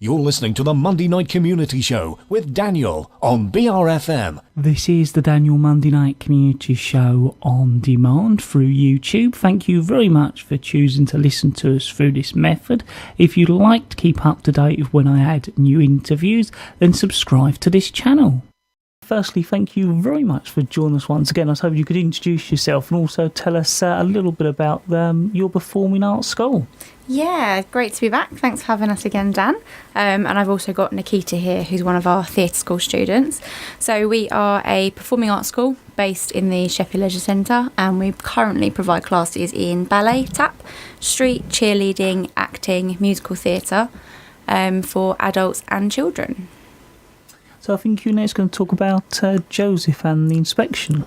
You're listening to the Monday Night Community Show with Daniel on BRFM. This is the Daniel Monday Night Community Show on demand through YouTube. Thank you very much for choosing to listen to us through this method. If you'd like to keep up to date with when I add new interviews, then subscribe to this channel. Firstly, thank you very much for joining us once again. I was hoping you could introduce yourself and also tell us a little bit about your performing arts school. Yeah, great to be back. Thanks for having us again, Dan. And I've also got Nikita here, who's one of our theatre school students. So we are a performing arts school based in the Sheppey Leisure Centre, and we currently provide classes in ballet, tap, street, cheerleading, acting, musical theatre for adults and children. So I think you're next going to talk about Joseph and the inspection.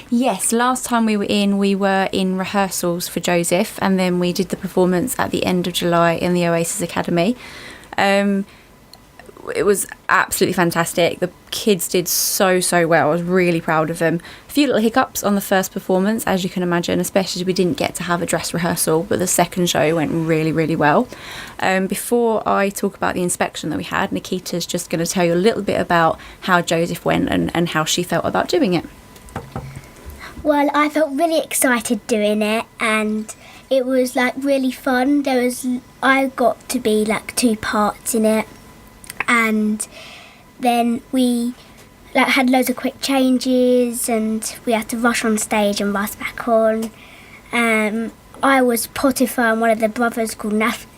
Yes, last time we were in rehearsals for Joseph, and then we did the performance at the end of July in the Oasis Academy. It was absolutely fantastic. The kids did so well. I was really proud of them. A few little hiccups on the first performance, as you can imagine, especially as we didn't get to have a dress rehearsal, but the second show went really well. Before I talk about the inspection that we had, Nikita's just going to tell you a little bit about how Joseph went and how she felt about doing it. Well, I felt really excited doing it, and it was really fun. I got to be two parts in it, and then we had loads of quick changes, and we had to rush on stage and rush back on. I was Potiphar and one of the brothers called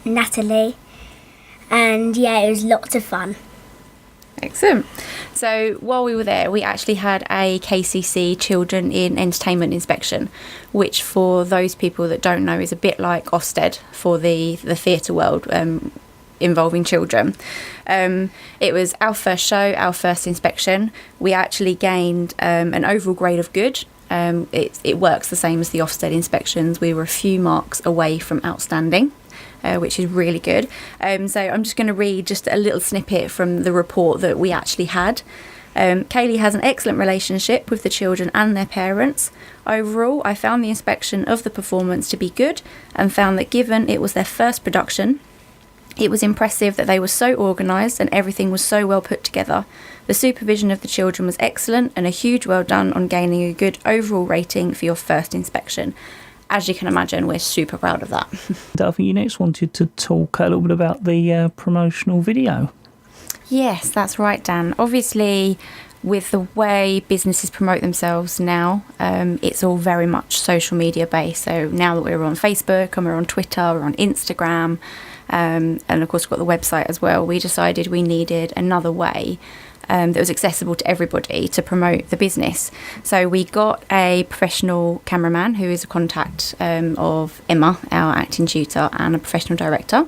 Natalie, and yeah, it was lots of fun. Excellent. So while we were there, we actually had a KCC Children in Entertainment inspection, which for those people that don't know is a bit like Ofsted for the theatre world involving children. It was our first show, our first inspection. We actually gained an overall grade of good. It works the same as the Ofsted inspections. We were a few marks away from outstanding. Which is really good. So I'm just going to read just a little snippet from the report that we actually had. Kayleigh has an excellent relationship with the children and their parents. Overall, I found the inspection of the performance to be good and found that given it was their first production, it was impressive that they were so organised and everything was so well put together. The supervision of the children was excellent and a huge well done on gaining a good overall rating for your first inspection. As you can imagine, we're super proud of that. I think you next wanted to talk a little bit about the promotional video. Yes, that's right, Dan. Obviously, with the way businesses promote themselves now, it's all very much social media based. So now that we're on Facebook and we're on Twitter, we're on Instagram, and of course we've got the website as well, we decided we needed another way that was accessible to everybody to promote the business. So we got a professional cameraman who is a contact of Emma, our acting tutor, and a professional director,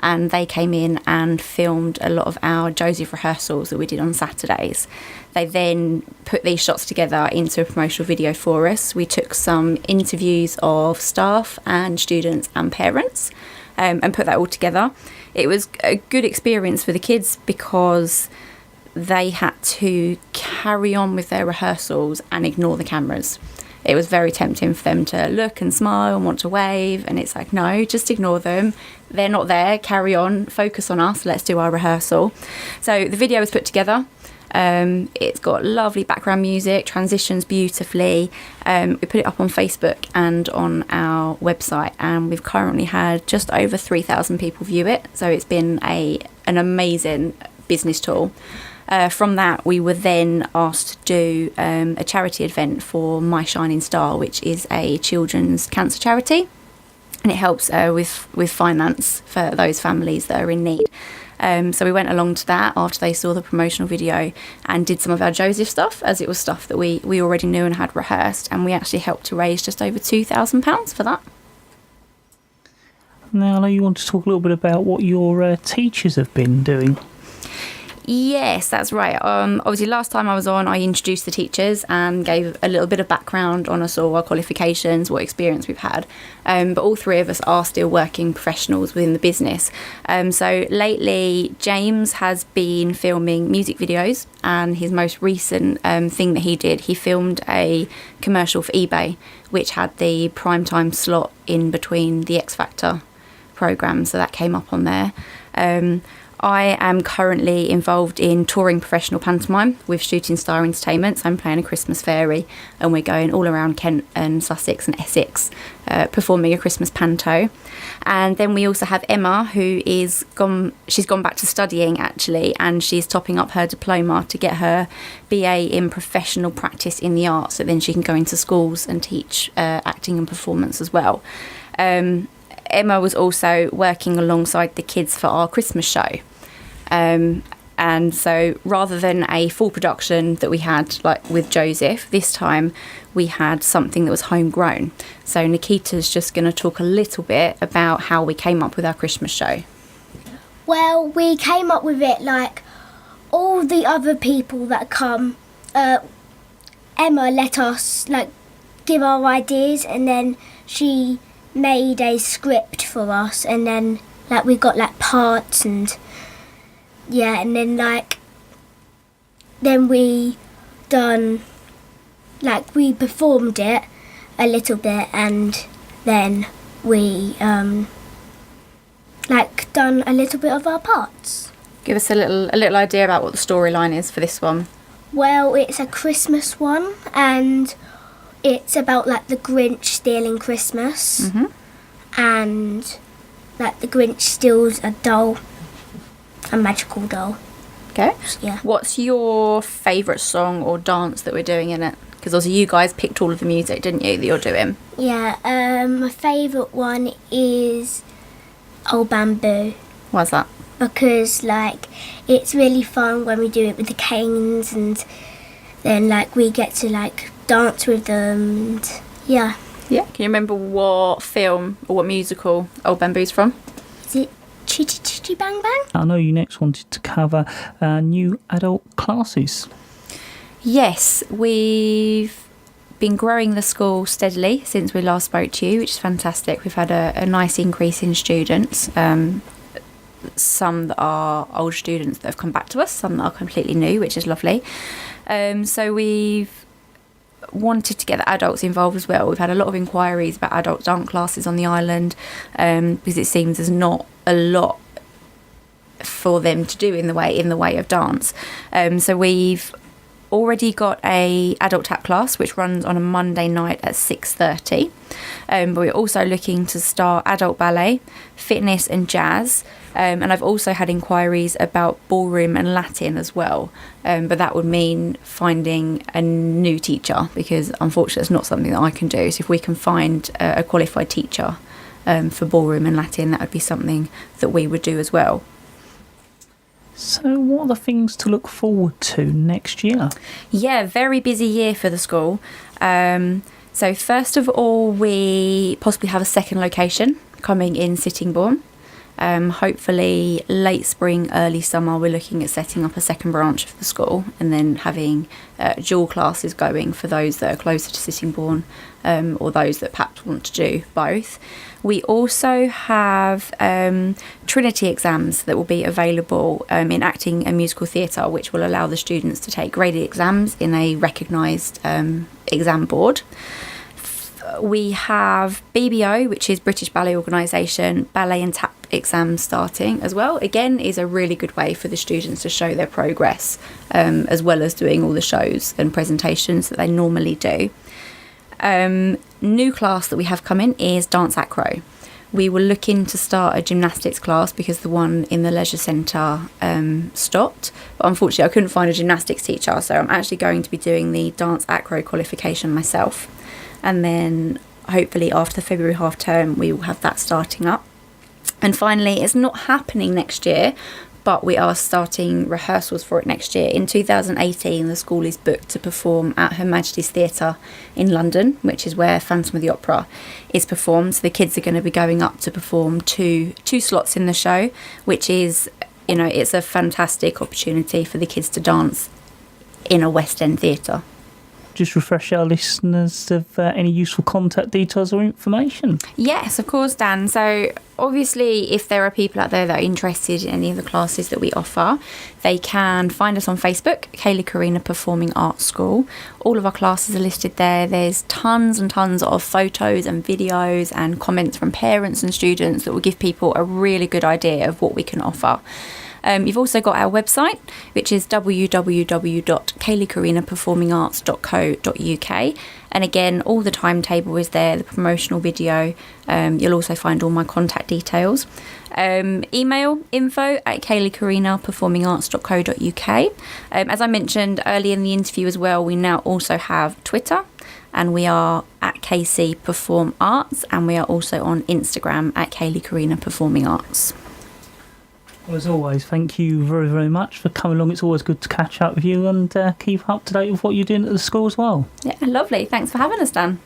and they came in and filmed a lot of our Joseph rehearsals that we did on Saturdays. They then put these shots together into a promotional video for us. We took some interviews of staff and students and parents and put that all together. It was a good experience for the kids because they had to carry on with their rehearsals and ignore the cameras. It was very tempting for them to look and smile and want to wave, and it's like, no, just ignore them. They're not there, carry on, focus on us, let's do our rehearsal. So the video was put together. It's got lovely background music, transitions beautifully. We put it up on Facebook and on our website, and we've currently had just over 3,000 people view it. So it's been an amazing business tool. From that, we were then asked to do a charity event for My Shining Star, which is a children's cancer charity, and it helps with finance for those families that are in need. So we went along to that after they saw the promotional video and did some of our Joseph stuff, as it was stuff that we already knew and had rehearsed, and we actually helped to raise just over £2,000 for that. Now, I know you want to talk a little bit about what your teachers have been doing. Yes, that's right. Obviously, last time I was on, I introduced the teachers and gave a little bit of background on us all, our qualifications, what experience we've had. But all three of us are still working professionals within the business. So lately, James has been filming music videos, and his most recent thing that he did, he filmed a commercial for eBay, which had the primetime slot in between the X Factor programme, so that came up on there. I am currently involved in touring professional pantomime with Shooting Star Entertainment. So I'm playing a Christmas fairy, and we're going all around Kent and Sussex and Essex, performing a Christmas panto. And then we also have Emma, who is she's gone back to studying actually, and she's topping up her diploma to get her BA in professional practice in the arts, so then she can go into schools and teach acting and performance as well. Emma was also working alongside the kids for our Christmas show. And so rather than a full production that we had like with Joseph, this time we had something that was homegrown. So Nikita's just going to talk a little bit about how we came up with our Christmas show. Well, we came up with it like all the other people that come. Emma let us like give our ideas, and then she made a script for us, and then like we got like parts and and then we performed it a little bit, and then we done a little bit of our parts. Give us a little idea about what the storyline is for this one. Well, it's a Christmas one, and it's about like the Grinch stealing Christmas, and like the Grinch steals a doll, a magical doll. Okay. Yeah. What's your favourite song or dance that we're doing in it? Because also you guys picked all of the music, didn't you, that you're doing? Yeah. My favourite one is Old Bamboo. Why's that? Because like it's really fun when we do it with the canes, and then like we get to like dance with them. And, yeah. Yeah. Can you remember what film or what musical Old Bamboo's from? Is it Chitty Chitty Bang Bang? I know you next wanted to cover new adult classes. Yes, we've been growing the school steadily since we last spoke to you, which is fantastic. We've had a nice increase in students. Some that are old students that have come back to us, some that are completely new, which is lovely. So we've wanted to get the adults involved as well. We've had a lot of inquiries about adult dance classes on the island, because it seems there's not a lot for them to do in the way of dance. So we've already got a adult tap class which runs on a Monday night at 6:30, but we're also looking to start adult ballet, fitness and jazz, and I've also had inquiries about ballroom and Latin as well, but that would mean finding a new teacher, because unfortunately it's not something that I can do. So if we can find a qualified teacher for ballroom and Latin, that would be something that we would do as well. So what are the things to look forward to next year? Yeah, very busy year for the school. So first of all, we possibly have a second location coming in Sittingbourne. Hopefully late spring, early summer, we're looking at setting up a second branch of the school, and then having dual classes going for those that are closer to Sittingbourne, or those that perhaps want to do both. We also have Trinity exams that will be available in acting and musical theatre, which will allow the students to take graded exams in a recognised exam board. We have BBO, which is British Ballet Organisation, ballet and tap exams starting as well. Again, is a really good way for the students to show their progress, as well as doing all the shows and presentations that they normally do. New class that we have coming is dance acro. We were looking to start a gymnastics class because the one in the leisure centre stopped, but unfortunately I couldn't find a gymnastics teacher, so I'm actually going to be doing the dance acro qualification myself, and then hopefully after the February half term we will have that starting up. And finally, it's not happening next year, but we are starting rehearsals for it next year. In 2018, the school is booked to perform at Her Majesty's Theatre in London, which is where Phantom of the Opera is performed. So the kids are going to be going up to perform two slots in the show, which is, it's a fantastic opportunity for the kids to dance in a West End theatre. Just refresh our listeners of any useful contact details or information. Yes, of course, Dan. So obviously, if there are people out there that are interested in any of the classes that we offer, they can find us on Facebook, Kayleigh Carina Performing Arts School. All of our classes are listed there. There's tons and tons of photos and videos and comments from parents and students that will give people a really good idea of what we can offer. You've also got our website, which is www.kayleighcarinaperformingarts.co.uk. And again, all the timetable is there, the promotional video. You'll also find all my contact details. Email info@kayleighcarinaperformingarts.co.uk. As I mentioned earlier in the interview as well, we now also have Twitter, and we are at KC Perform Arts, and we are also on Instagram at Kayleigh Carina Performing Arts. Well, as always, thank you very, very much for coming along. It's always good to catch up with you and keep up to date with what you're doing at the school as well. Yeah, lovely. Thanks for having us, Dan.